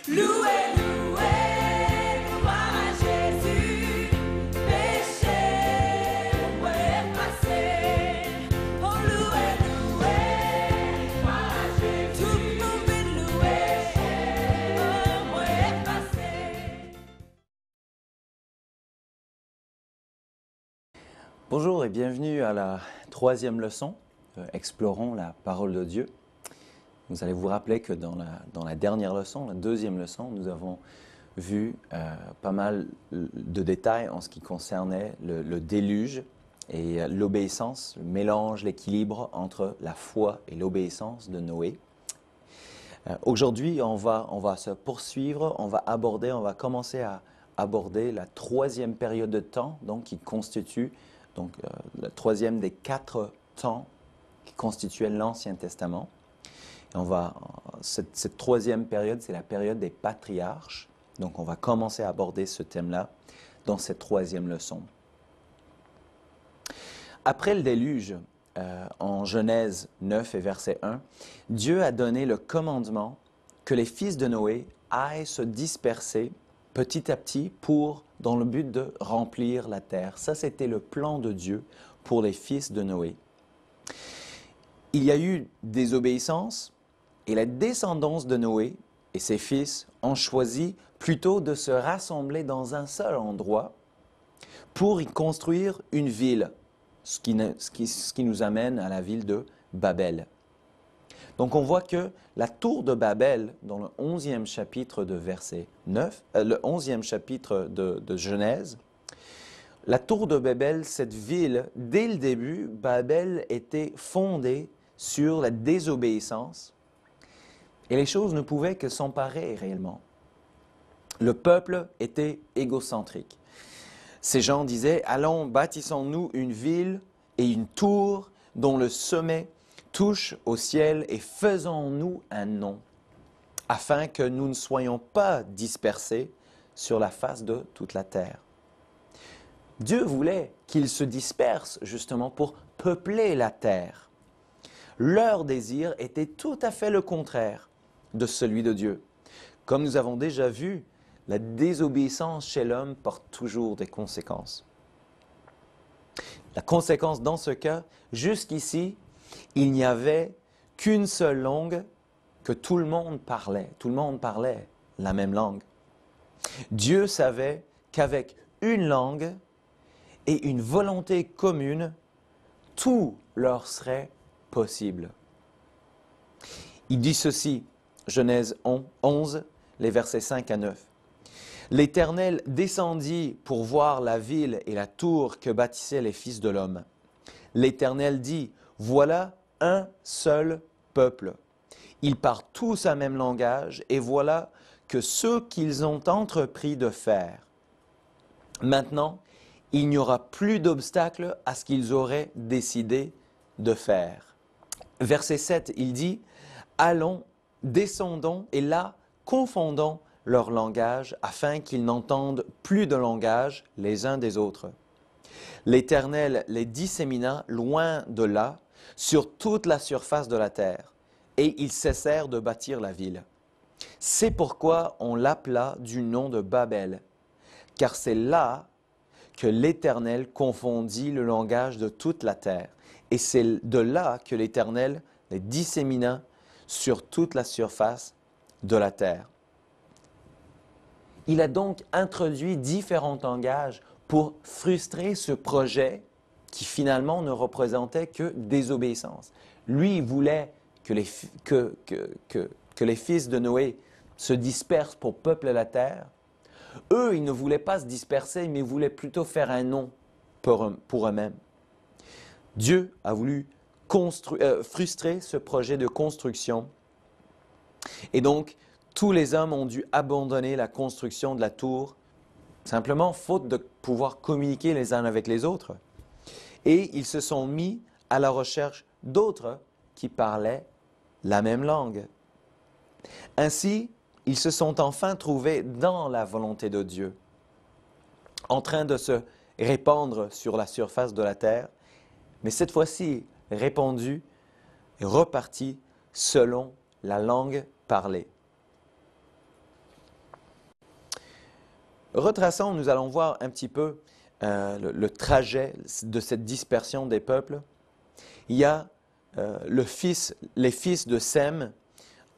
Louez, louez, gloire à Jésus. Péché, moi effacé. Oh, louez, louez, gloire à Jésus. Tout le monde veut louer. Oh, moi effacé. Bonjour et bienvenue à la troisième leçon, Explorons la parole de Dieu. Vous allez vous rappeler que dans la dernière leçon, la deuxième leçon, nous avons vu pas mal de détails en ce qui concernait le déluge et l'obéissance, le mélange, l'équilibre entre la foi et l'obéissance de Noé. Aujourd'hui, on va se poursuivre, on va commencer à aborder la troisième période de temps donc, qui constitue le troisième des 4 temps qui constituaient l'Ancien Testament. Et cette troisième période, c'est la période des patriarches. Donc, on va commencer à aborder ce thème-là dans cette troisième leçon. Après le déluge, en Genèse 9 et verset 1, Dieu a donné le commandement que les fils de Noé aillent se disperser petit à petit dans le but de remplir la terre. Ça, c'était le plan de Dieu pour les fils de Noé. Il y a eu désobéissance et la descendance de Noé et ses fils ont choisi plutôt de se rassembler dans un seul endroit pour y construire une ville, ce qui nous amène à la ville de Babel. Donc on voit que la tour de Babel, dans le 11e chapitre de verset 9, le 11e chapitre de Genèse, la tour de Babel, cette ville, dès le début, Babel était fondée sur la désobéissance et les choses ne pouvaient que s'emparer réellement. Le peuple était égocentrique. Ces gens disaient « Allons, bâtissons-nous une ville et une tour dont le sommet touche au ciel et faisons-nous un nom, afin que nous ne soyons pas dispersés sur la face de toute la terre. » Dieu voulait qu'ils se dispersent justement pour peupler la terre. Leur désir était tout à fait le contraire de celui de Dieu. Comme nous avons déjà vu, la désobéissance chez l'homme porte toujours des conséquences. La conséquence dans ce cas, jusqu'ici, il n'y avait qu'une seule langue que tout le monde parlait. Tout le monde parlait la même langue. Dieu savait qu'avec une langue et une volonté commune, tout leur serait possible. Il dit ceci, Genèse 11, les versets 5 à 9. « L'Éternel descendit pour voir la ville et la tour que bâtissaient les fils de l'homme. L'Éternel dit, « Voilà un seul peuple. Ils parlent tous un même langage, et voilà que ce qu'ils ont entrepris de faire. Maintenant, il n'y aura plus d'obstacle à ce qu'ils auraient décidé de faire. » Verset 7, il dit, « Allons, descendons, et là, confondons leur langage, afin qu'ils n'entendent plus de langage les uns des autres. » L'Éternel les dissémina loin de là, sur toute la surface de la terre, et ils cessèrent de bâtir la ville. C'est pourquoi on l'appela du nom de Babel, car c'est là que l'Éternel confondit le langage de toute la terre, et c'est de là que l'Éternel les dissémina sur toute la surface de la terre. Il a donc introduit différents langages pour frustrer ce projet qui finalement ne représentait que désobéissance. Lui, il voulait que les fils de Noé se dispersent pour peupler la terre. Eux, ils ne voulaient pas se disperser, mais ils voulaient plutôt faire un nom pour eux-mêmes. Dieu a voulu frustrer ce projet de construction. Et donc, tous les hommes ont dû abandonner la construction de la tour, simplement faute de pouvoir communiquer les uns avec les autres. Et ils se sont mis à la recherche d'autres qui parlaient la même langue. Ainsi, ils se sont enfin trouvés dans la volonté de Dieu, en train de se répandre sur la surface de la terre, mais cette fois-ci répandus et repartis selon la langue parlée. Retraçons, nous allons voir un petit peu le trajet de cette dispersion des peuples. Il y a les fils de Sem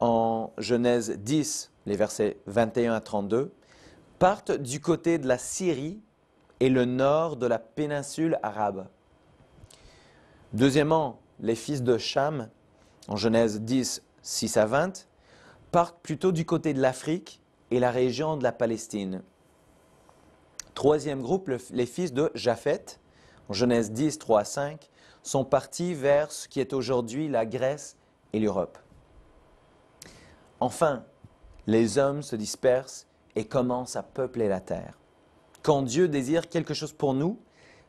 en Genèse 10, les versets 21 à 32, partent du côté de la Syrie et le nord de la péninsule arabe. Deuxièmement, les fils de Cham, en Genèse 10, 6 à 20, partent plutôt du côté de l'Afrique et la région de la Palestine. Troisième groupe, les fils de Japheth, en Genèse 10, 3 à 5, sont partis vers ce qui est aujourd'hui la Grèce et l'Europe. Enfin, les hommes se dispersent et commencent à peupler la terre. Quand Dieu désire quelque chose pour nous,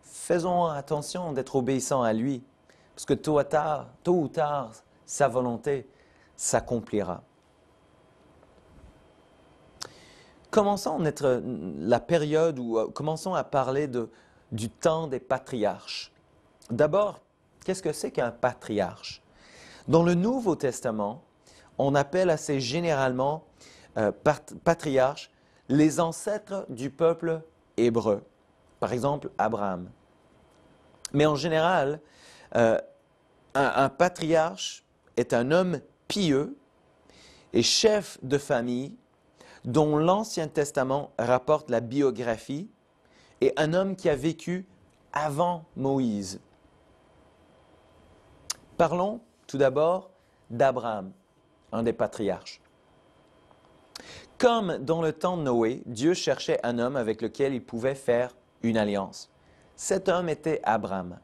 faisons attention d'être obéissants à lui, parce que tôt ou tard, sa volonté s'accomplira. Commençons la période où commençons à parler du temps des patriarches. D'abord, qu'est-ce que c'est qu'un patriarche? Dans le Nouveau Testament, on appelle assez généralement patriarches les ancêtres du peuple hébreu. Par exemple, Abraham. Mais en général, un patriarche est un homme pieux et chef de famille dont l'Ancien Testament rapporte la biographie et un homme qui a vécu avant Moïse. Parlons tout d'abord d'Abraham, un des patriarches. Comme dans le temps de Noé, Dieu cherchait un homme avec lequel il pouvait faire une alliance. Cet homme était Abraham.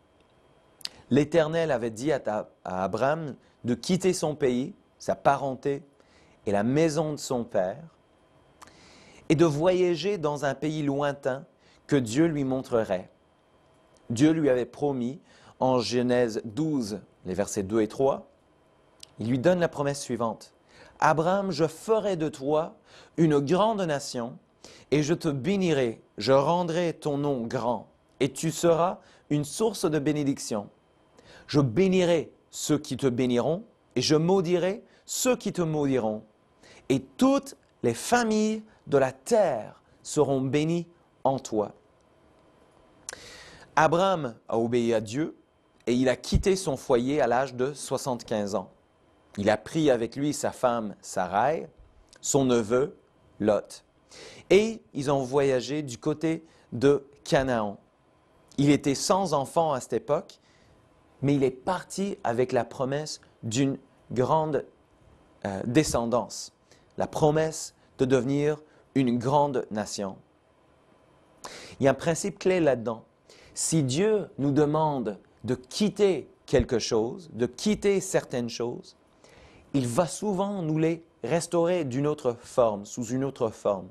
L'Éternel avait dit à Abraham de quitter son pays, sa parenté et la maison de son père et de voyager dans un pays lointain que Dieu lui montrerait. Dieu lui avait promis en Genèse 12, les versets 2 et 3, il lui donne la promesse suivante. « Abraham, je ferai de toi une grande nation et je te bénirai, je rendrai ton nom grand et tu seras une source de bénédiction. Je bénirai ceux qui te béniront et je maudirai ceux qui te maudiront. Et toutes les familles de la terre seront bénies en toi. » Abraham a obéi à Dieu et il a quitté son foyer à l'âge de 75 ans. Il a pris avec lui sa femme Sarai, son neveu Lot. Et ils ont voyagé du côté de Canaan. Il était sans enfant à cette époque, mais il est parti avec la promesse d'une grande descendance, la promesse de devenir une grande nation. Il y a un principe clé là-dedans. Si Dieu nous demande de quitter quelque chose, de quitter certaines choses, il va souvent nous les restaurer d'une autre forme, sous une autre forme.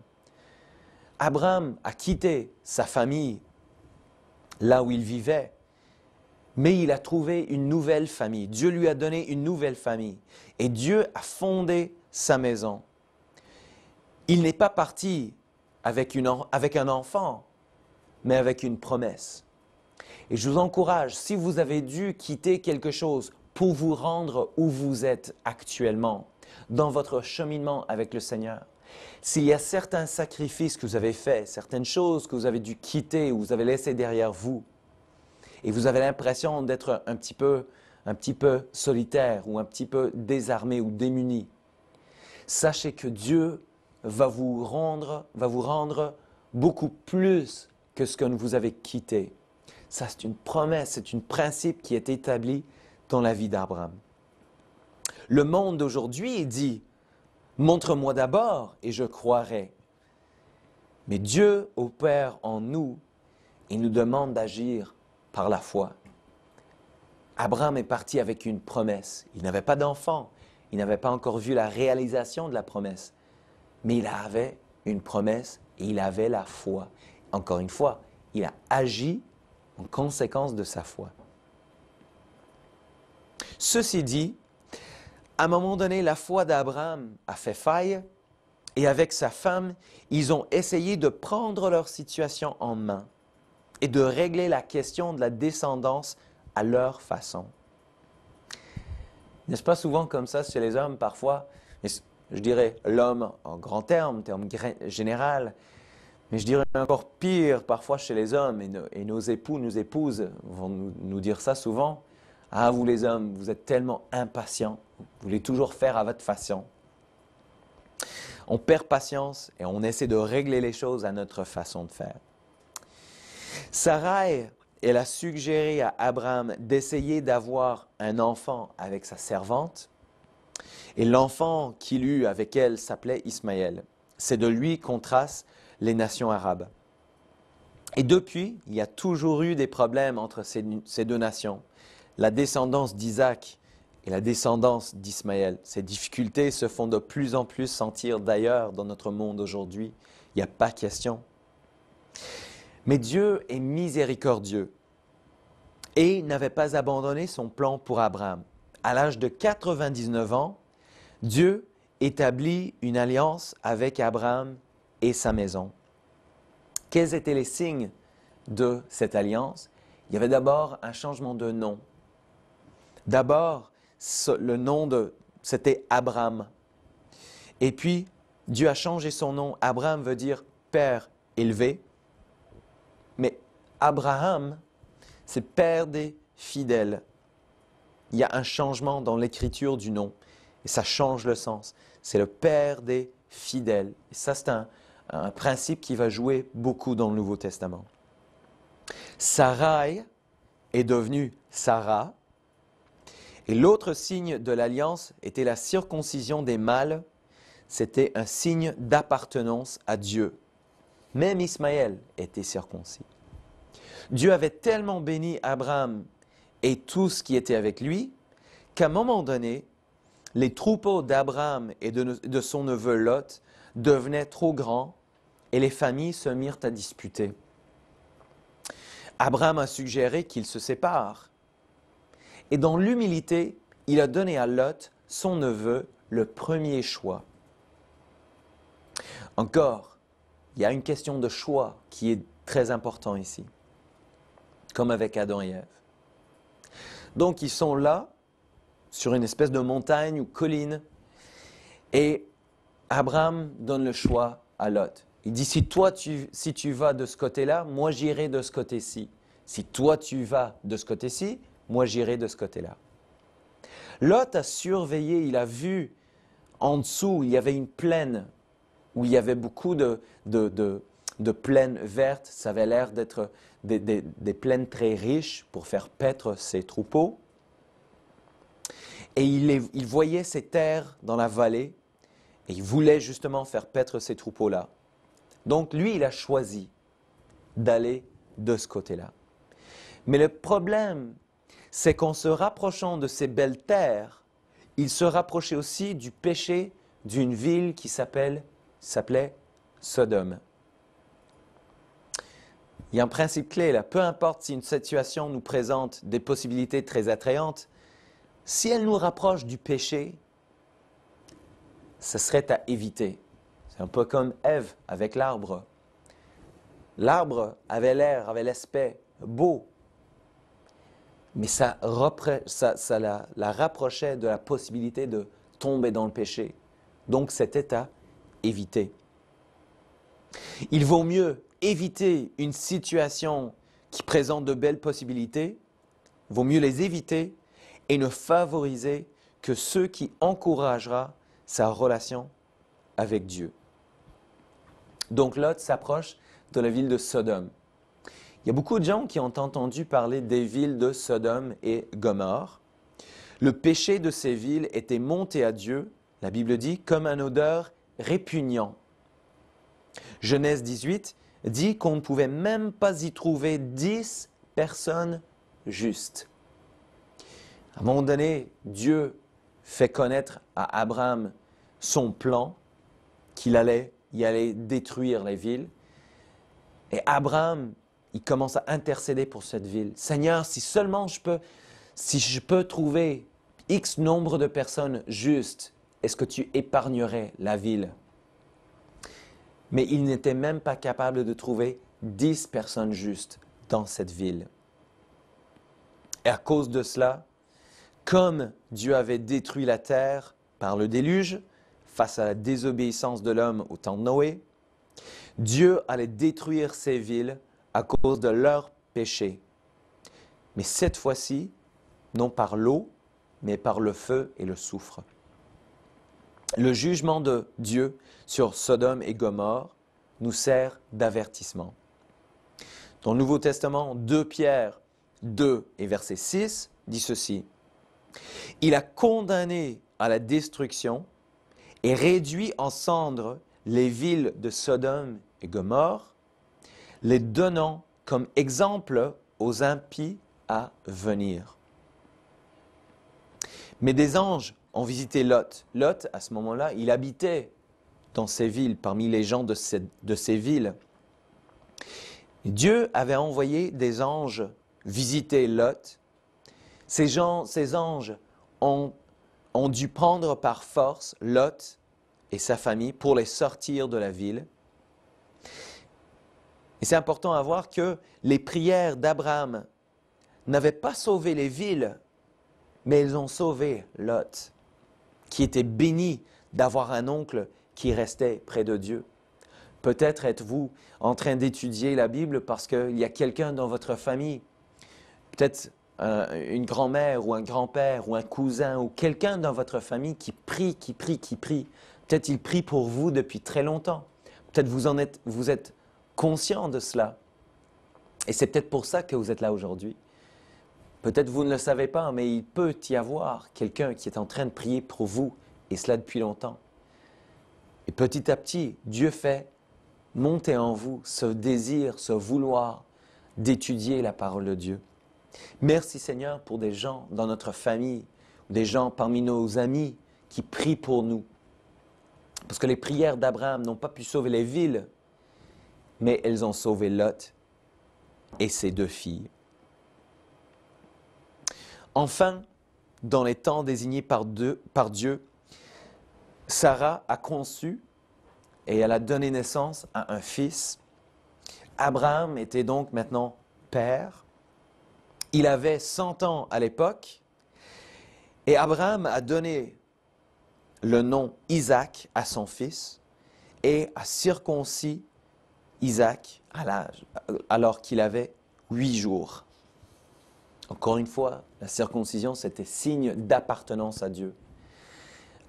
Abraham a quitté sa famille là où il vivait, mais il a trouvé une nouvelle famille. Dieu lui a donné une nouvelle famille et Dieu a fondé sa maison. Il n'est pas parti avec un enfant, mais avec une promesse. Et je vous encourage, si vous avez dû quitter quelque chose pour vous rendre où vous êtes actuellement, dans votre cheminement avec le Seigneur, s'il y a certains sacrifices que vous avez faits, certaines choses que vous avez dû quitter ou vous avez laissées derrière vous, et vous avez l'impression d'être un petit peu solitaire ou un petit peu désarmé ou démuni, sachez que Dieu va vous rendre beaucoup plus que ce que vous avez quitté. Ça, c'est une promesse, c'est un principe qui est établi dans la vie d'Abraham. Le monde d'aujourd'hui dit « Montre-moi d'abord et je croirai ». Mais Dieu opère en nous et nous demande d'agir par la foi. Abraham est parti avec une promesse. Il n'avait pas d'enfant, il n'avait pas encore vu la réalisation de la promesse. Mais il avait une promesse et il avait la foi. Encore une fois, il a agi en conséquence de sa foi. Ceci dit, à un moment donné, la foi d'Abraham a fait faille et avec sa femme, ils ont essayé de prendre leur situation en main et de régler la question de la descendance à leur façon. N'est-ce pas souvent comme ça chez les hommes parfois? Je dirais l'homme en grand terme général, Mais je dirais encore pire parfois chez les hommes, et nos époux, nos épouses vont nous dire ça souvent. Ah, vous les hommes, vous êtes tellement impatients, vous voulez toujours faire à votre façon. On perd patience et on essaie de régler les choses à notre façon de faire. Sarai, elle a suggéré à Abraham d'essayer d'avoir un enfant avec sa servante, et l'enfant qu'il eut avec elle s'appelait Ismaël. C'est de lui qu'on trace les nations arabes. Et depuis, il y a toujours eu des problèmes entre ces deux nations. La descendance d'Isaac et la descendance d'Ismaël. Ces difficultés se font de plus en plus sentir d'ailleurs dans notre monde aujourd'hui. Il n'y a pas question. Mais Dieu est miséricordieux et n'avait pas abandonné son plan pour Abraham. À l'âge de 99 ans, Dieu établit une alliance avec Abraham et sa maison. Quels étaient les signes de cette alliance? Il y avait d'abord un changement de nom. D'abord, le nom c'était Abraham. Et puis, Dieu a changé son nom. Abraham veut dire père élevé. Mais Abraham, c'est père des fidèles. Il y a un changement dans l'écriture du nom. Et ça change le sens. C'est le père des fidèles. Et ça, c'est un principe qui va jouer beaucoup dans le Nouveau Testament. Sarai est devenue Sarah. Et l'autre signe de l'alliance était la circoncision des mâles. C'était un signe d'appartenance à Dieu. Même Ismaël était circoncis. Dieu avait tellement béni Abraham et tout ce qui était avec lui, qu'à un moment donné, les troupeaux d'Abraham et de son neveu Lot devenaient trop grands et les familles se mirent à disputer. Abraham a suggéré qu'ils se séparent. Et dans l'humilité, il a donné à Lot, son neveu, le premier choix. Encore, il y a une question de choix qui est très important ici, comme avec Adam et Ève. Donc ils sont là, sur une espèce de montagne ou colline, et Abraham donne le choix à Lot. Il dit, si tu vas de ce côté-là, moi j'irai de ce côté-ci. Si toi tu vas de ce côté-ci, moi j'irai de ce côté-là. Lot a surveillé, il a vu en dessous, il y avait une plaine où il y avait beaucoup de plaines vertes. Ça avait l'air d'être des plaines très riches pour faire paître ses troupeaux. Et il voyait ces terres dans la vallée et il voulait justement faire paître ces troupeaux-là. Donc lui, il a choisi d'aller de ce côté-là. Mais le problème, c'est qu'en se rapprochant de ces belles terres, il se rapprochait aussi du péché d'une ville qui s'appelait Sodome. Il y a un principe clé là, peu importe si une situation nous présente des possibilités très attrayantes, si elle nous rapproche du péché, ce serait à éviter. C'est un peu comme Ève avec l'arbre. L'arbre avait l'aspect beau, mais ça la rapprochait de la possibilité de tomber dans le péché. Donc c'était à éviter. Il vaut mieux éviter une situation qui présente de belles possibilités, il vaut mieux les éviter et ne favoriser que ceux qui encouragera sa relation avec Dieu. Donc Lot s'approche de la ville de Sodome. Il y a beaucoup de gens qui ont entendu parler des villes de Sodome et Gomorrhe. Le péché de ces villes était monté à Dieu, la Bible dit, comme une odeur répugnant. Genèse 18 dit qu'on ne pouvait même pas y trouver 10 personnes justes. À un moment donné, Dieu fait connaître à Abraham son plan, qu'il allait détruire les villes. Et Abraham, il commence à intercéder pour cette ville. Seigneur, si seulement je peux trouver X nombre de personnes justes, est-ce que tu épargnerais la ville? Mais il n'était même pas capable de trouver 10 personnes justes dans cette ville. Et à cause de cela, comme Dieu avait détruit la terre par le déluge, face à la désobéissance de l'homme au temps de Noé, Dieu allait détruire ces villes à cause de leurs péchés. Mais cette fois-ci, non par l'eau, mais par le feu et le soufre. Le jugement de Dieu sur Sodome et Gomorrhe nous sert d'avertissement. Dans le Nouveau Testament, 2 Pierre 2 et verset 6 dit ceci. « Il a condamné à la destruction et réduit en cendres les villes de Sodome et Gomorrhe, les donnant comme exemple aux impies à venir. » Mais des anges ont visité Lot. Lot, à ce moment-là, il habitait dans ces villes, parmi les gens de ces villes. Et Dieu avait envoyé des anges visiter Lot. Ces anges ont dû prendre par force Lot et sa famille pour les sortir de la ville. Et c'est important à voir que les prières d'Abraham n'avaient pas sauvé les villes, mais elles ont sauvé Lot, qui était béni d'avoir un oncle qui restait près de Dieu. Peut-être êtes-vous en train d'étudier la Bible parce qu'il y a quelqu'un dans votre famille, peut-être une grand-mère ou un grand-père ou un cousin ou quelqu'un dans votre famille qui prie. Peut-être il prie pour vous depuis très longtemps. Peut-être vous êtes conscient de cela. Et c'est peut-être pour ça que vous êtes là aujourd'hui. Peut-être vous ne le savez pas, mais il peut y avoir quelqu'un qui est en train de prier pour vous, et cela depuis longtemps. Et petit à petit, Dieu fait monter en vous ce désir, ce vouloir d'étudier la parole de Dieu. Merci Seigneur pour des gens dans notre famille, des gens parmi nos amis qui prient pour nous. Parce que les prières d'Abraham n'ont pas pu sauver les villes, mais elles ont sauvé Lot et ses 2 filles. Enfin, dans les temps désignés par Dieu, Sarah a conçu et elle a donné naissance à un fils. Abraham était donc maintenant père. Il avait 100 ans à l'époque et Abraham a donné le nom Isaac à son fils et a circoncis Isaac alors qu'il avait 8 jours. Encore une fois, la circoncision, c'était signe d'appartenance à Dieu.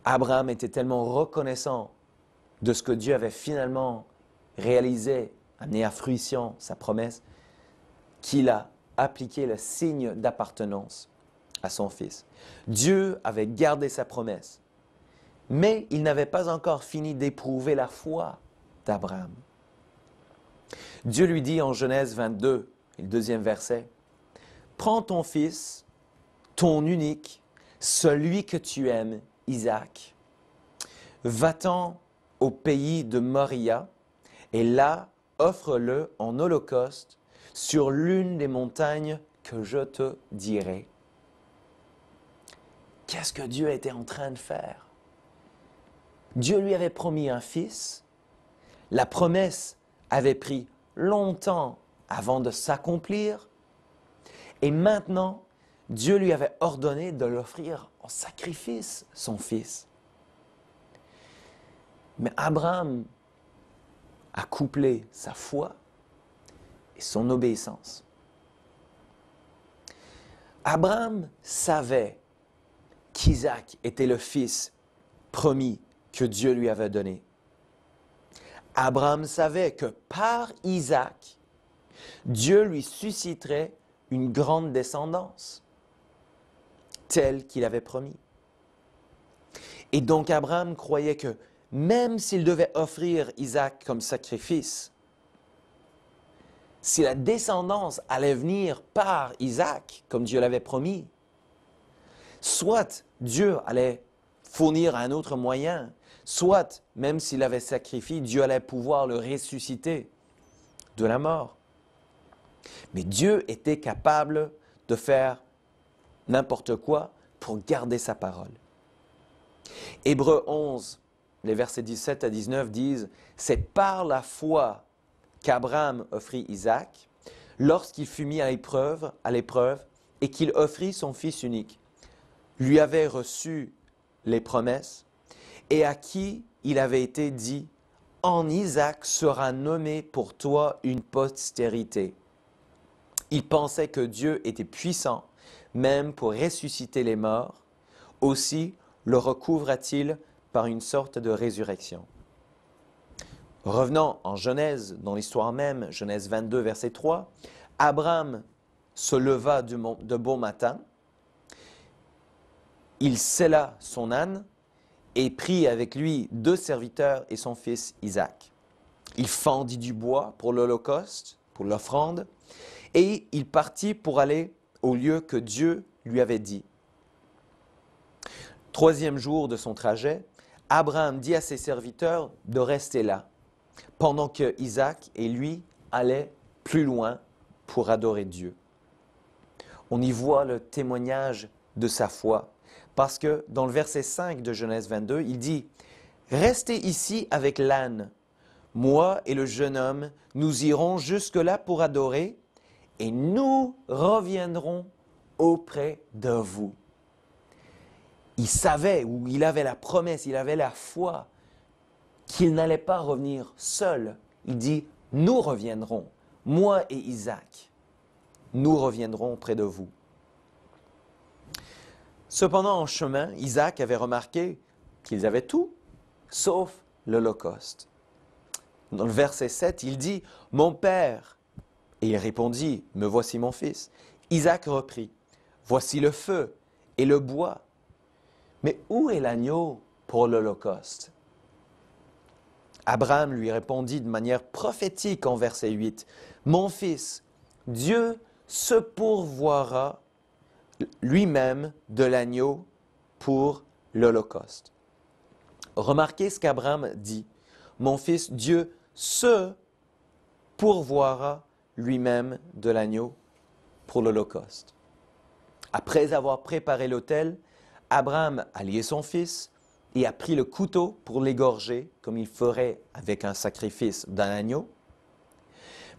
Abraham était tellement reconnaissant de ce que Dieu avait finalement réalisé, amené à fruition sa promesse, qu'il a appliqué le signe d'appartenance à son fils. Dieu avait gardé sa promesse, mais il n'avait pas encore fini d'éprouver la foi d'Abraham. Dieu lui dit en Genèse 22, le 2e verset, « Prends ton fils, ton unique, celui que tu aimes, Isaac, va-t'en au pays de Moria, et là, offre-le en holocauste sur l'une des montagnes que je te dirai. » Qu'est-ce que Dieu était en train de faire? Dieu lui avait promis un fils. La promesse avait pris longtemps avant de s'accomplir. Et maintenant, Dieu lui avait ordonné de l'offrir en sacrifice, son fils. Mais Abraham a couplé sa foi et son obéissance. Abraham savait qu'Isaac était le fils promis que Dieu lui avait donné. Abraham savait que par Isaac, Dieu lui susciterait une grande descendance, telle qu'il avait promis. Et donc Abraham croyait que même s'il devait offrir Isaac comme sacrifice, si la descendance allait venir par Isaac, comme Dieu l'avait promis, soit Dieu allait fournir un autre moyen, soit, même s'il avait sacrifié, Dieu allait pouvoir le ressusciter de la mort. Mais Dieu était capable de faire n'importe quoi pour garder sa parole. Hébreux 11, les versets 17 à 19 disent « C'est par la foi qu'Abraham offrit Isaac, lorsqu'il fut mis à l'épreuve, et qu'il offrit son fils unique, lui avait reçu les promesses, et à qui il avait été dit en Isaac sera nommée pour toi une postérité. Il pensait que Dieu était puissant, même pour ressusciter les morts. Aussi le recouvra-t-il par une sorte de résurrection. Revenons en Genèse, dans l'histoire même, Genèse 22, verset 3. Abraham se leva de bon matin, il sella son âne et prit avec lui 2 serviteurs et son fils Isaac. Il fendit du bois pour l'holocauste, pour l'offrande, et il partit pour aller au lieu que Dieu lui avait dit. 3e jour de son trajet, Abraham dit à ses serviteurs de rester là, pendant que Isaac et lui allaient plus loin pour adorer Dieu. On y voit le témoignage de sa foi, parce que dans le verset 5 de Genèse 22, il dit « Restez ici avec l'âne. Moi et le jeune homme, nous irons jusque-là pour adorer, et nous reviendrons auprès de vous. » Il savait, ou il avait la promesse, il avait la foi qu'il n'allait pas revenir seul. Il dit, nous reviendrons, moi et Isaac, nous reviendrons auprès de vous. Cependant, en chemin, Isaac avait remarqué qu'ils avaient tout, sauf l'Holocauste. Dans le verset 7, il dit, « Mon père !» Et il répondit, « Me voici mon fils. » Isaac reprit, « Voici le feu et le bois. Mais où est l'agneau pour l'Holocauste ?» Abraham lui répondit de manière prophétique en verset 8, « Mon fils, Dieu se pourvoira lui-même de l'agneau pour l'Holocauste. » Remarquez ce qu'Abraham dit, « Mon fils, Dieu se pourvoira lui-même de l'agneau pour l'Holocauste. » Après avoir préparé l'autel, Abraham a lié son fils et a pris le couteau pour l'égorger, comme il ferait avec un sacrifice d'un agneau.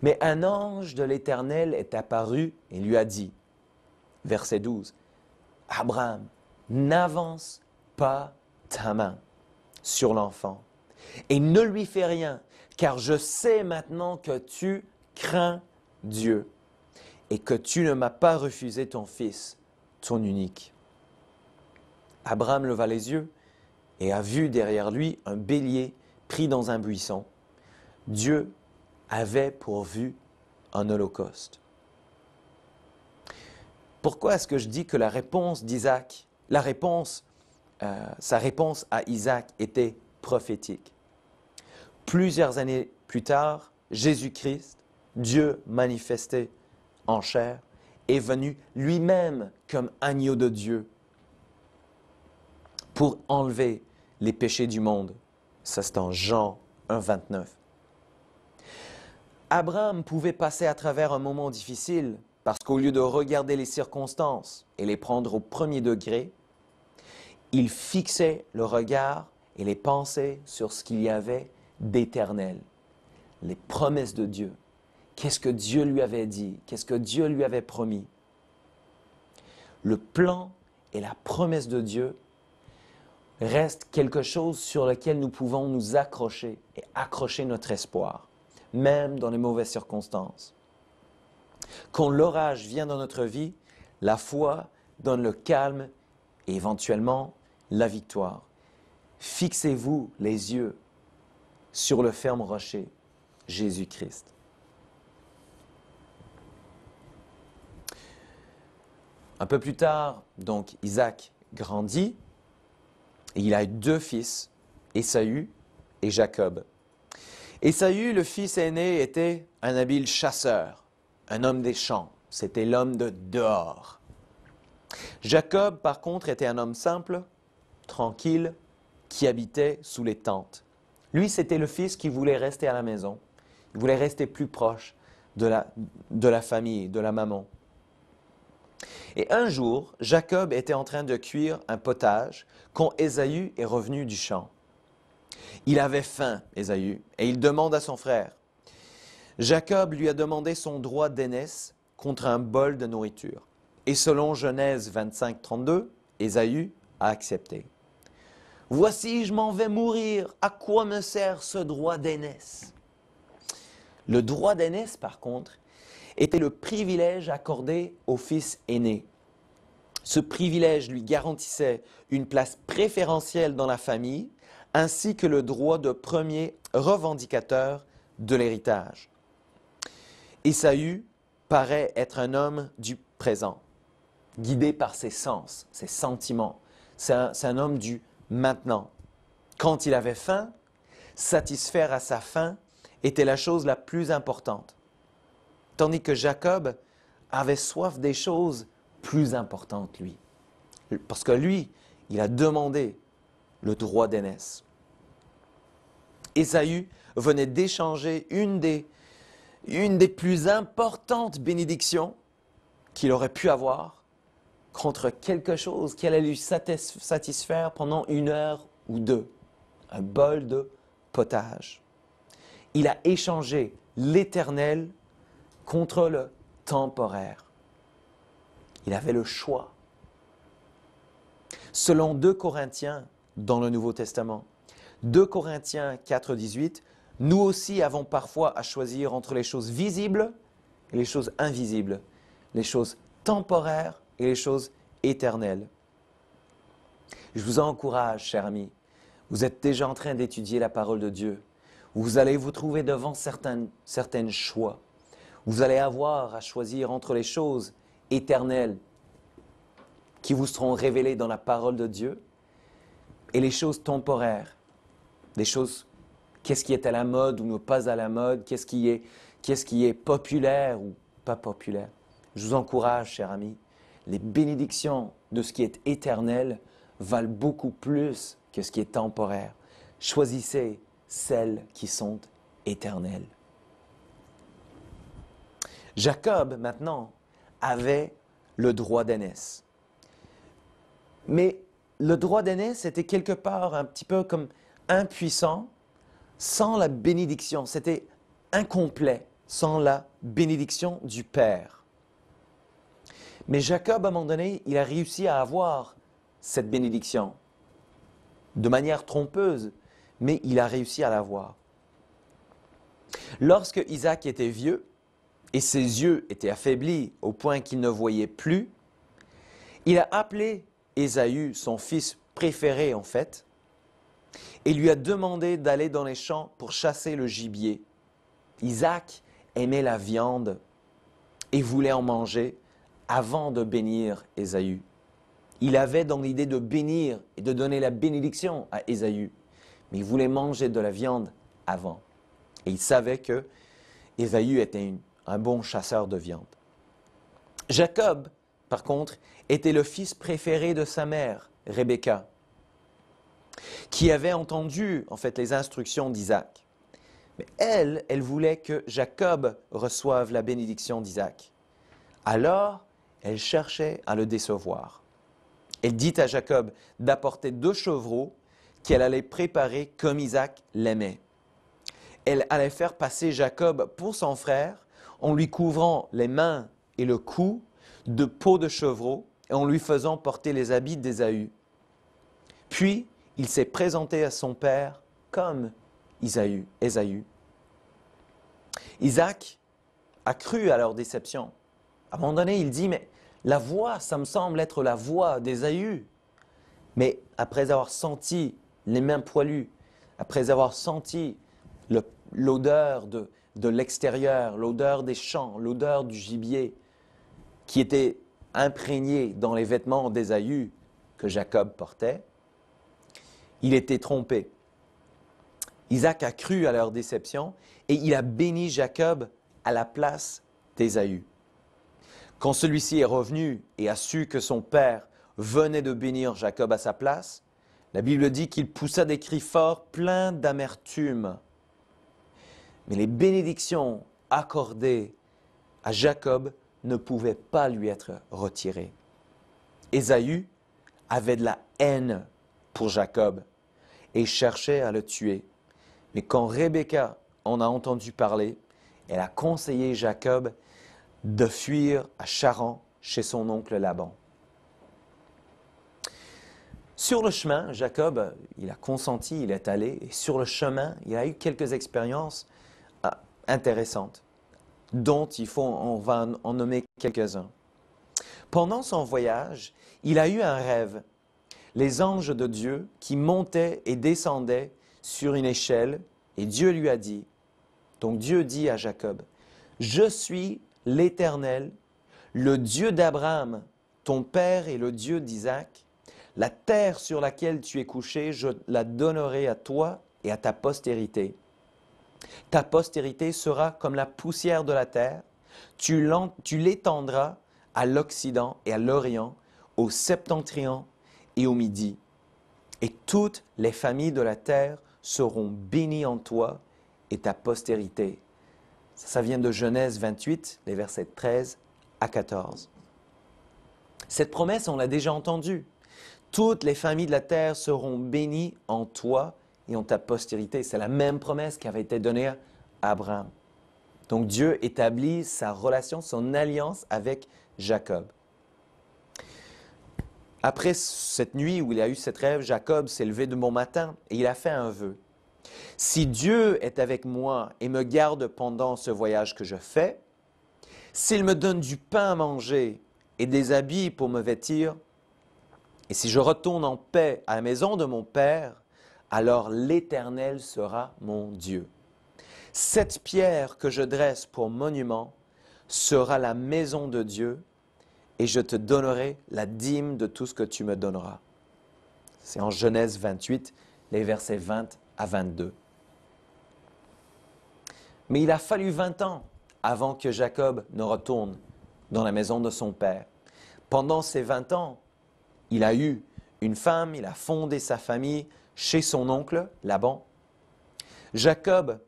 Mais un ange de l'Éternel est apparu et lui a dit, verset 12, « Abraham, n'avance pas ta main sur l'enfant et ne lui fais rien, car je sais maintenant que tu crains Dieu et que tu ne m'as pas refusé ton fils, ton unique. » Abraham leva les yeux et a vu derrière lui un bélier pris dans un buisson. Dieu avait pourvu un holocauste. Pourquoi est-ce que je dis que la réponse d'Isaac, sa réponse à Isaac était prophétique? Plusieurs années plus tard, Jésus-Christ, Dieu manifesté en chair, est venu lui-même comme agneau de Dieu pour enlever les péchés du monde. Ça, c'est en Jean 1, 29. Abraham pouvait passer à travers un moment difficile parce qu'au lieu de regarder les circonstances et les prendre au premier degré, il fixait le regard et les pensées sur ce qu'il y avait d'éternel, les promesses de Dieu. Qu'est-ce que Dieu lui avait dit? Qu'est-ce que Dieu lui avait promis? Le plan et la promesse de Dieu reste quelque chose sur lequel nous pouvons nous accrocher et accrocher notre espoir, même dans les mauvaises circonstances. Quand l'orage vient dans notre vie, la foi donne le calme et éventuellement la victoire. Fixez-vous les yeux sur le ferme rocher, Jésus-Christ. Un peu plus tard, donc, Isaac grandit. Et il a eu 2 fils, Ésaü et Jacob. Ésaü, le fils aîné, était un habile chasseur, un homme des champs. C'était l'homme de dehors. Jacob, par contre, était un homme simple, tranquille, qui habitait sous les tentes. Lui, c'était le fils qui voulait rester à la maison. Il voulait rester plus proche de la famille, de la maman. Et un jour, Jacob était en train de cuire un potage quand Ésaü est revenu du champ. Il avait faim, Ésaü, et il demande à son frère. Jacob lui a demandé son droit d'aînesse contre un bol de nourriture. Et selon Genèse 25, 32, Ésaü a accepté. Voici, je m'en vais mourir. À quoi me sert ce droit d'aînesse? Le droit d'aînesse, par contre, était le privilège accordé au fils aîné. Ce privilège lui garantissait une place préférentielle dans la famille, ainsi que le droit de premier revendicateur de l'héritage. Ésaü paraît être un homme du présent, guidé par ses sens, ses sentiments. C'est un homme du maintenant. Quand il avait faim, satisfaire à sa faim était la chose la plus importante. Tandis que Jacob avait soif des choses plus importantes, lui. Parce que lui, il a demandé le droit d'aînesse. Ésaü venait d'échanger une des plus importantes bénédictions qu'il aurait pu avoir contre quelque chose qui allait lui satisfaire pendant 1 heure ou 2, un bol de potage. Il a échangé l'éternel contre le temporaire. Il avait le choix. Selon 2 Corinthiens dans le Nouveau Testament, 2 Corinthiens 4, 18, nous aussi avons parfois à choisir entre les choses visibles et les choses invisibles, les choses temporaires et les choses éternelles. Je vous encourage, chers amis, vous êtes déjà en train d'étudier la parole de Dieu. Vous allez vous trouver devant certains choix. Vous allez avoir à choisir entre les choses éternelles qui vous seront révélées dans la parole de Dieu et les choses temporaires, des choses, qu'est-ce qui est à la mode ou pas à la mode, qu'est-ce qui est populaire ou pas populaire. Je vous encourage, chers amis, les bénédictions de ce qui est éternel valent beaucoup plus que ce qui est temporaire. Choisissez celles qui sont éternelles. Jacob, maintenant, avait le droit d'aînesse. Mais le droit d'aînesse était quelque part un petit peu comme impuissant sans la bénédiction. C'était incomplet sans la bénédiction du Père. Mais Jacob, à un moment donné, il a réussi à avoir cette bénédiction de manière trompeuse, mais il a réussi à l'avoir. Lorsque Isaac était vieux et ses yeux étaient affaiblis au point qu'il ne voyait plus, il a appelé Ésaü, son fils préféré en fait, et lui a demandé d'aller dans les champs pour chasser le gibier. Isaac aimait la viande et voulait en manger avant de bénir Ésaü. Il avait dans l'idée de bénir et de donner la bénédiction à Ésaü, mais il voulait manger de la viande avant. Et il savait que Ésaü était un bon chasseur de viande. Jacob, par contre, était le fils préféré de sa mère, Rebecca, qui avait entendu en fait les instructions d'Isaac. Mais elle voulait que Jacob reçoive la bénédiction d'Isaac. Alors, elle cherchait à le décevoir. Elle dit à Jacob d'apporter 2 chevreaux qu'elle allait préparer comme Isaac l'aimait. Elle allait faire passer Jacob pour son frère en lui couvrant les mains et le cou de peaux de chevreau et en lui faisant porter les habits d'Ésaü. Puis, il s'est présenté à son père comme Ésaü. Isaac a cru à leur déception. À un moment donné, il dit, mais la voix, ça me semble être la voix d'Ésaü. Mais après avoir senti les mains poilues, après avoir senti l'odeur de l'extérieur, l'odeur des champs, l'odeur du gibier, qui était imprégnée dans les vêtements d'Ésaü que Jacob portait, il était trompé. Isaac a cru à leur déception et il a béni Jacob à la place d'Ésaü. Quand celui-ci est revenu et a su que son père venait de bénir Jacob à sa place, la Bible dit qu'il poussa des cris forts pleins d'amertume. Mais les bénédictions accordées à Jacob ne pouvaient pas lui être retirées. Ésaü avait de la haine pour Jacob et cherchait à le tuer. Mais quand Rebecca en a entendu parler, elle a conseillé Jacob de fuir à Charan chez son oncle Laban. Sur le chemin, Jacob, il a consenti, il est allé, et sur le chemin, il a eu quelques expériences intéressantes, dont on va en nommer quelques-uns. Pendant son voyage, il a eu un rêve. Les anges de Dieu qui montaient et descendaient sur une échelle, et Dieu lui a dit, donc Dieu dit à Jacob, « Je suis l'Éternel, le Dieu d'Abraham, ton père et le Dieu d'Isaac. La terre sur laquelle tu es couché, je la donnerai à toi et à ta postérité. Ta postérité sera comme la poussière de la terre. Tu l'étendras à l'Occident et à l'Orient, au Septentrion et au Midi. Et toutes les familles de la terre seront bénies en toi et ta postérité. » Ça vient de Genèse 28, les versets 13 à 14. Cette promesse, on l'a déjà entendue. Toutes les familles de la terre seront bénies en toi et en ta postérité. C'est la même promesse qui avait été donnée à Abraham. Donc Dieu établit sa relation, son alliance avec Jacob. Après cette nuit où il a eu cette rêve, Jacob s'est levé de bon matin et il a fait un vœu. « Si Dieu est avec moi et me garde pendant ce voyage que je fais, s'il me donne du pain à manger et des habits pour me vêtir, et si je retourne en paix à la maison de mon Père, alors l'Éternel sera mon Dieu. Cette pierre que je dresse pour monument sera la maison de Dieu, et je te donnerai la dîme de tout ce que tu me donneras. » C'est en Genèse 28, les versets 20 à 22. Mais il a fallu 20 ans avant que Jacob ne retourne dans la maison de son père. Pendant ces 20 ans, il a eu une femme, il a fondé sa famille chez son oncle, Laban. Jacob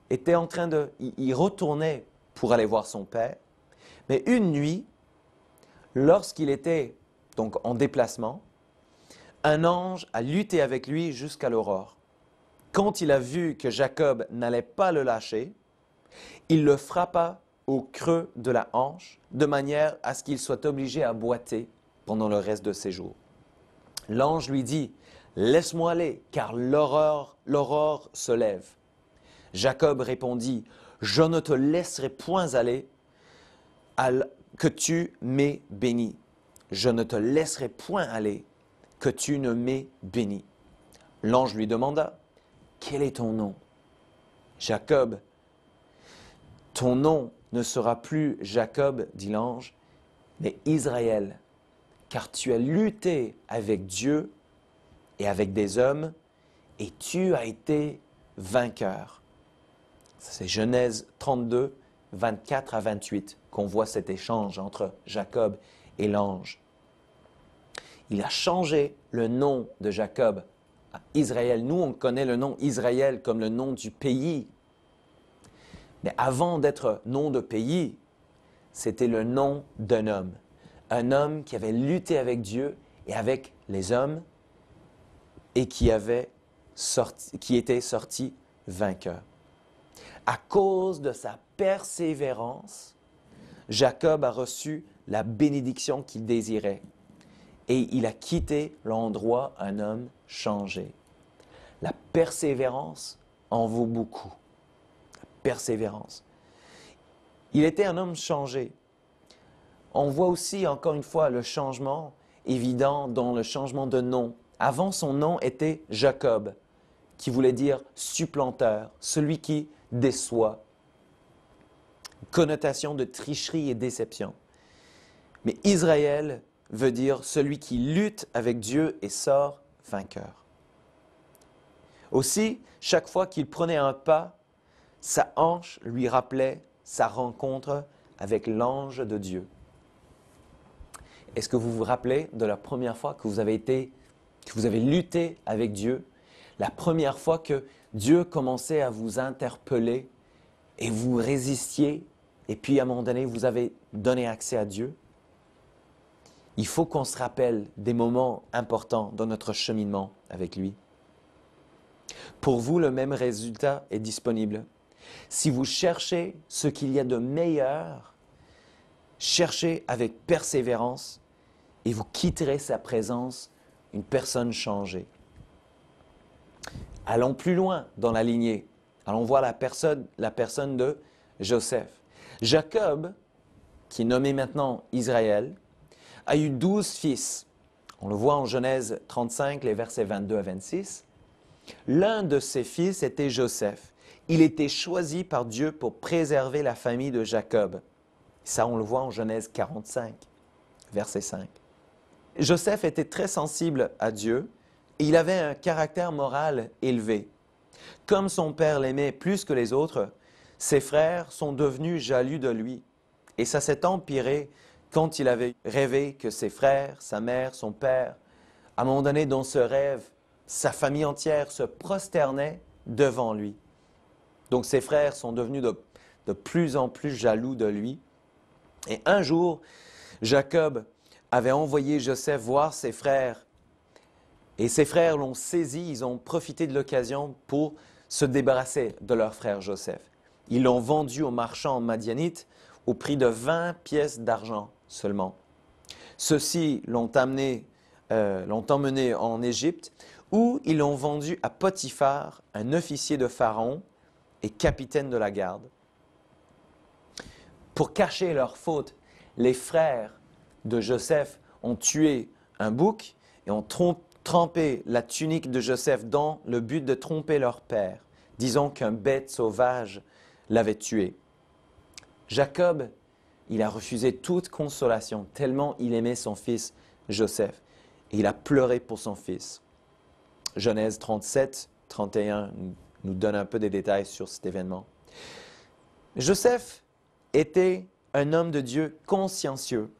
était en train il retournait pour aller voir son père. Mais une nuit, lorsqu'il était donc en déplacement, un ange a lutté avec lui jusqu'à l'aurore. Quand il a vu que Jacob n'allait pas le lâcher, il le frappa au creux de la hanche, de manière à ce qu'il soit obligé à boiter pendant le reste de ses jours. L'ange lui dit, « Laisse-moi aller, car l'aurore se lève. » Jacob répondit, « Je ne te laisserai point aller, que tu m'aies béni. Je ne te laisserai point aller, que tu ne m'aies béni. » L'ange lui demanda, « Quel est ton nom ?» Jacob, « Ton nom ne sera plus Jacob, dit l'ange, mais Israël, car tu as lutté avec Dieu et avec des hommes, et tu as été vainqueur. » C'est Genèse 32, 24 à 28 qu'on voit cet échange entre Jacob et l'ange. Il a changé le nom de Jacob à Israël. Nous, on connaît le nom Israël comme le nom du pays. Mais avant d'être nom de pays, c'était le nom d'un homme. Un homme qui avait lutté avec Dieu et avec les hommes et qui était sorti vainqueur. À cause de sa persévérance, Jacob a reçu la bénédiction qu'il désirait et il a quitté l'endroit un homme changé. La persévérance en vaut beaucoup. La persévérance. Il était un homme changé. On voit aussi, encore une fois, le changement évident dans le changement de nom. Avant, son nom était Jacob, qui voulait dire supplanteur, celui qui déçoit. Connotation de tricherie et déception. Mais Israël veut dire celui qui lutte avec Dieu et sort vainqueur. Aussi, chaque fois qu'il prenait un pas, sa hanche lui rappelait sa rencontre avec l'ange de Dieu. Est-ce que vous vous rappelez de la première fois que vous avez lutté avec Dieu, la première fois que Dieu commençait à vous interpeller et vous résistiez, et puis à un moment donné, vous avez donné accès à Dieu? Il faut qu'on se rappelle des moments importants dans notre cheminement avec lui. Pour vous, le même résultat est disponible. Si vous cherchez ce qu'il y a de meilleur, cherchez avec persévérance et vous quitterez sa présence une personne changée. Allons plus loin dans la lignée. Allons voir la personne de Joseph. Jacob, qui est nommé maintenant Israël, a eu 12 fils. On le voit en Genèse 35, les versets 22 à 26. L'un de ses fils était Joseph. Il était choisi par Dieu pour préserver la famille de Jacob. Ça, on le voit en Genèse 45, verset 5. Joseph était très sensible à Dieu et il avait un caractère moral élevé. Comme son père l'aimait plus que les autres, ses frères sont devenus jaloux de lui. Et ça s'est empiré quand il avait rêvé que ses frères, sa mère, son père, à un moment donné dans ce rêve, sa famille entière se prosternait devant lui. Donc ses frères sont devenus de plus en plus jaloux de lui. Et un jour, Jacob avait envoyé Joseph voir ses frères. Et ses frères l'ont saisi, ils ont profité de l'occasion pour se débarrasser de leur frère Joseph. Ils l'ont vendu aux marchands madianites au prix de 20 pièces d'argent seulement. Ceux-ci l'ont emmené en Égypte, où ils l'ont vendu à Potiphar, un officier de Pharaon et capitaine de la garde. Pour cacher leur faute, les frères de Joseph ont tué un bouc et ont trempé la tunique de Joseph dans le but de tromper leur père, disant qu'un bête sauvage l'avait tué. Jacob, il a refusé toute consolation, tellement il aimait son fils Joseph. Et il a pleuré pour son fils. Genèse 37, 31 nous donne un peu des détails sur cet événement. Joseph était un homme de Dieu consciencieux.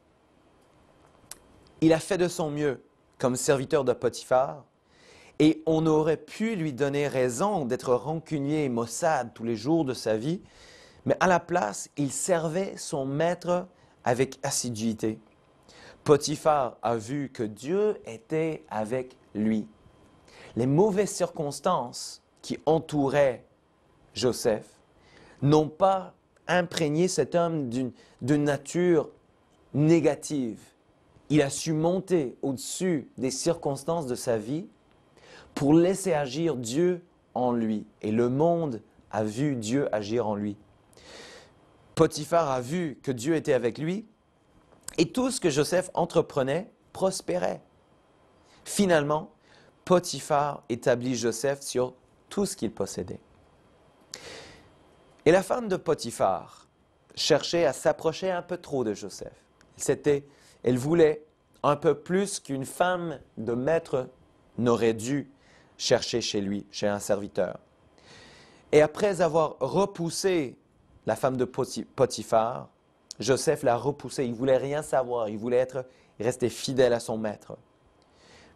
Il a fait de son mieux comme serviteur de Potiphar et on aurait pu lui donner raison d'être rancunier et maussade tous les jours de sa vie, mais à la place, il servait son maître avec assiduité. Potiphar a vu que Dieu était avec lui. Les mauvaises circonstances qui entouraient Joseph n'ont pas imprégné cet homme d'une nature négative. Il a su monter au-dessus des circonstances de sa vie pour laisser agir Dieu en lui. Et le monde a vu Dieu agir en lui. Potiphar a vu que Dieu était avec lui et tout ce que Joseph entreprenait prospérait. Finalement, Potiphar établit Joseph sur tout ce qu'il possédait. Et la femme de Potiphar cherchait à s'approcher un peu trop de Joseph. Elle voulait un peu plus qu'une femme de maître n'aurait dû chercher chez lui, chez un serviteur. Et après avoir repoussé la femme de Potiphar, Joseph l'a repoussée. Il ne voulait rien savoir. Il voulait rester fidèle à son maître.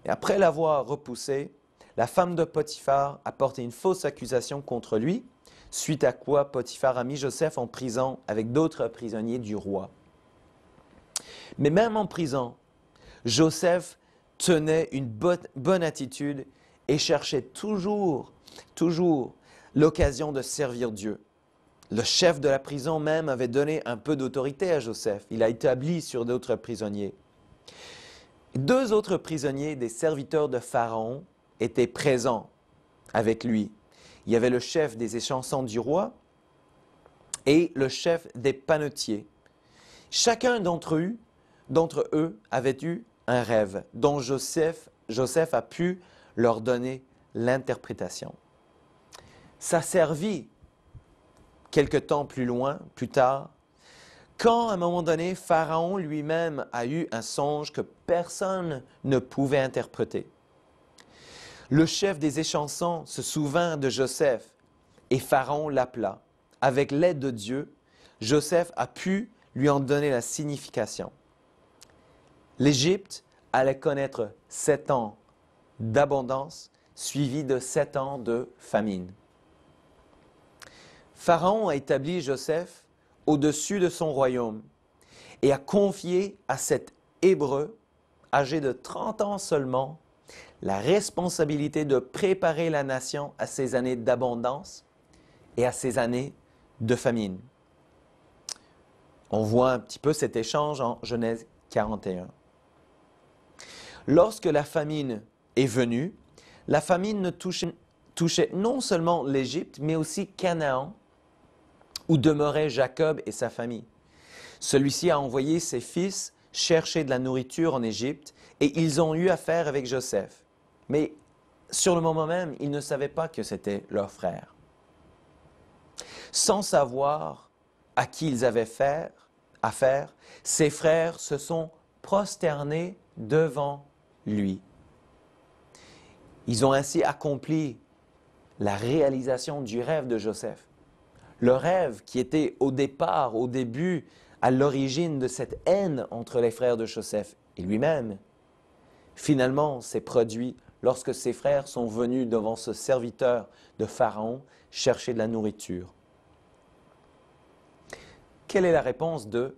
Et après l'avoir repoussé, la femme de Potiphar a porté une fausse accusation contre lui, suite à quoi Potiphar a mis Joseph en prison avec d'autres prisonniers du roi. Mais même en prison, Joseph tenait une bonne attitude et cherchait toujours l'occasion de servir Dieu. Le chef de la prison même avait donné un peu d'autorité à Joseph. Il a établi sur d'autres prisonniers. Deux autres prisonniers, des serviteurs de Pharaon, étaient présents avec lui. Il y avait le chef des échansons du roi et le chef des panetiers. Chacun d'entre eux avait eu un rêve dont Joseph a pu leur donner l'interprétation. Ça servit quelque temps plus tard, quand à un moment donné, Pharaon lui-même a eu un songe que personne ne pouvait interpréter. Le chef des échansons se souvint de Joseph et Pharaon l'appela. Avec l'aide de Dieu, Joseph a pu lui en donner la signification. L'Égypte allait connaître 7 ans d'abondance, suivis de 7 ans de famine. Pharaon a établi Joseph au-dessus de son royaume et a confié à cet Hébreu, âgé de 30 ans seulement, la responsabilité de préparer la nation à ses années d'abondance et à ses années de famine. On voit un petit peu cet échange en Genèse 41. Lorsque la famine est venue, la famine ne touchait non seulement l'Égypte, mais aussi Canaan, où demeurait Jacob et sa famille. Celui-ci a envoyé ses fils chercher de la nourriture en Égypte et ils ont eu affaire avec Joseph. Mais sur le moment même, ils ne savaient pas que c'était leur frère. Sans savoir à qui ils avaient affaire, ses frères se sont prosternés devant lui. Ils ont ainsi accompli la réalisation du rêve de Joseph. Le rêve qui était au départ, au début, à l'origine de cette haine entre les frères de Joseph et lui-même, finalement s'est produit lorsque ses frères sont venus devant ce serviteur de Pharaon chercher de la nourriture. Quelle est la réponse de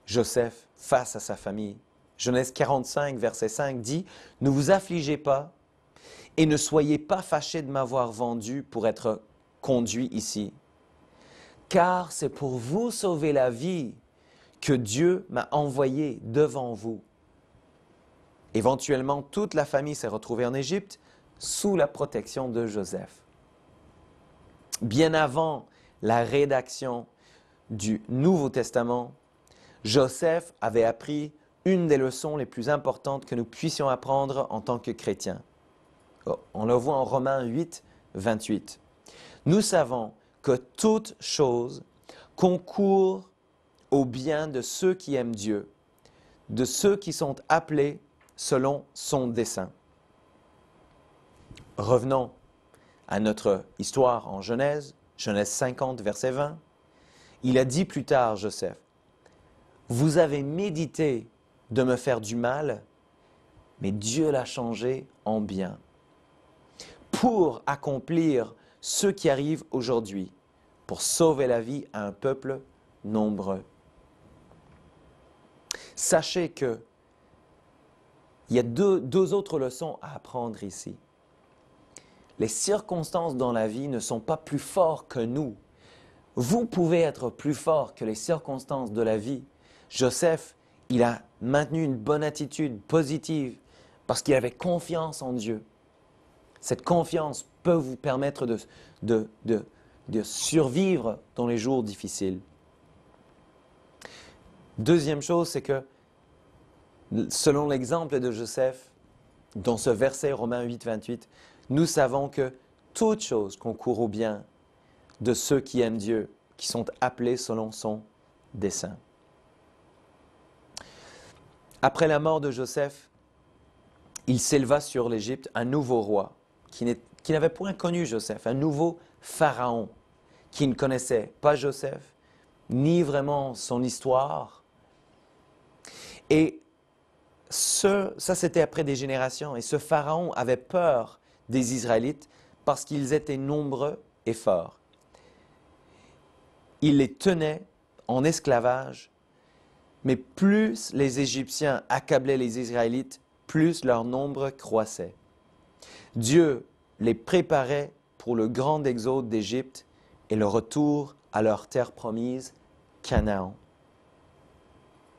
Joseph face à sa famille? Genèse 45, verset 5 dit « Ne vous affligez pas et ne soyez pas fâchés de m'avoir vendu pour être conduit ici, car c'est pour vous sauver la vie que Dieu m'a envoyé devant vous. » Éventuellement, toute la famille s'est retrouvée en Égypte sous la protection de Joseph. Bien avant la rédaction du Nouveau Testament, Joseph avait appris une des leçons les plus importantes que nous puissions apprendre en tant que chrétiens. On le voit en Romains 8, 28. Nous savons que toute chose concourt au bien de ceux qui aiment Dieu, de ceux qui sont appelés selon son dessein. Revenons à notre histoire en Genèse 50, verset 20. Il a dit plus tard, Joseph, « Vous avez médité de me faire du mal, mais Dieu l'a changé en bien, pour accomplir ce qui arrive aujourd'hui, pour sauver la vie à un peuple nombreux. » Sachez qu'il y a deux autres leçons à apprendre ici. Les circonstances dans la vie ne sont pas plus fortes que nous. Vous pouvez être plus fort que les circonstances de la vie. Joseph, il a maintenu une bonne attitude positive parce qu'il avait confiance en Dieu. Cette confiance peut vous permettre de survivre dans les jours difficiles. Deuxième chose, c'est que selon l'exemple de Joseph, dans ce verset Romains 8, 28, nous savons que toute chose concourt au bien de ceux qui aiment Dieu, qui sont appelés selon son dessein. Après la mort de Joseph, il s'éleva sur l'Égypte un nouveau roi qui n'avait point connu Joseph, un nouveau pharaon qui ne connaissait pas Joseph, ni vraiment son histoire. Et ça c'était après des générations. Et ce pharaon avait peur des Israélites parce qu'ils étaient nombreux et forts. Il les tenait en esclavage, mais plus les Égyptiens accablaient les Israélites, plus leur nombre croissait. Dieu les préparait pour le grand exode d'Égypte et le retour à leur terre promise, Canaan.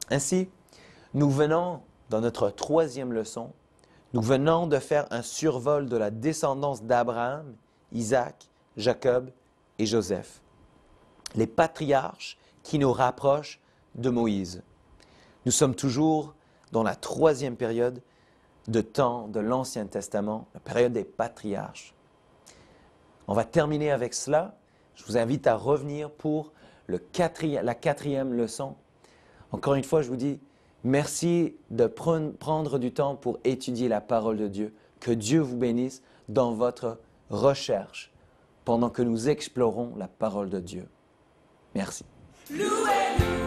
Ainsi, nous venons, dans notre troisième leçon, nous venons de faire un survol de la descendance d'Abraham, Isaac, Jacob et Joseph, les patriarches qui nous rapprochent de Moïse. Nous sommes toujours dans la troisième période de temps de l'Ancien Testament, la période des patriarches. On va terminer avec cela. Je vous invite à revenir pour la quatrième leçon. Encore une fois, je vous dis merci de prendre du temps pour étudier la parole de Dieu. Que Dieu vous bénisse dans votre recherche pendant que nous explorons la parole de Dieu. Merci. Louez, louez.